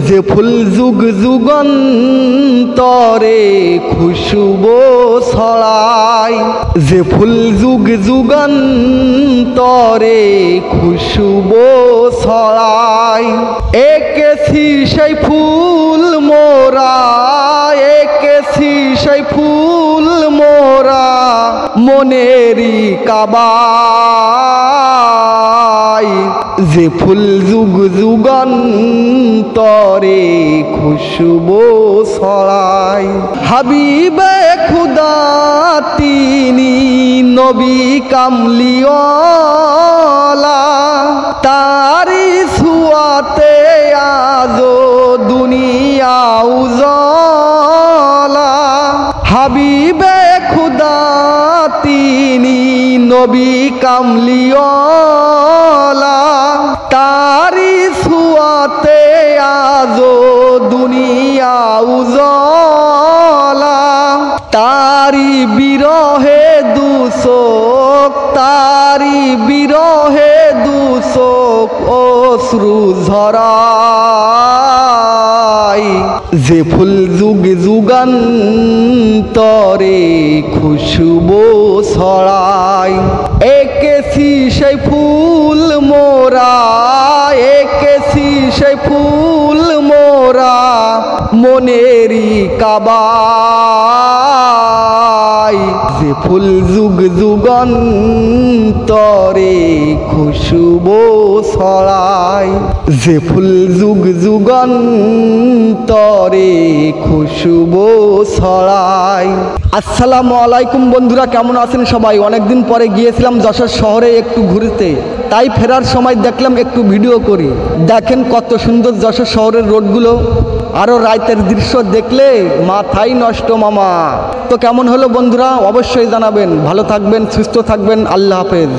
যে ফুল যুগ যুগান্তরে খুশবু ছড়ায়, যে ফুল যুগ যুগান্তরে খুশবু ছড়ায়, এঁকেছি সেই ফুল মোরা, এঁকেছি সেই ফুল মোরা মনেরই কাবায়। যে ফুল যুগ যুগান্তরে খুশবু ছড়ায়, হাবিবে খুদা তিনি নবী কামলিওয়ালা, তারি ছোঁয়াতে আজো দুনিয়া উজালা। হাবিবে খুদা তিনি নবী কামলিওয়ালা, তারি ছোঁয়াতে আজো দুনিয়া উজালা। তারি বিরহে দুচোখ, তারি বিরহে দুচোখ অশ্রু ঝরায়। যে ফুল যুগ যুগান্তরে খুশবু ছড়ায়, এঁকেছি সেই ফুল মোরা, এঁকেছি সেই ফুল মোরা মনেরই কাবায়। যে ফুল যুগ যুগান্তরে খুশবু ছড়ায়, যে ফুল যুগ যুগান্তরে খুশবু ছড়ায়। আসসালামু আলাইকুম বন্ধুরা, কেমন আছেন সবাই? অনেকদিন পরে গিয়েছিলাম যশোর শহরে একটু ঘুরতে, তাই ফেরার সময় দেখলাম একটু ভিডিও করি। দেখেন কত সুন্দর যশোর শহরের রোডগুলো, আরও রাতের দৃশ্য দেখলে মাথাই নষ্ট মামা। তো কেমন হলো বন্ধুরা অবশ্যই জানাবেন। ভালো থাকবেন, সুস্থ থাকবেন, আল্লাহ হাফেজ।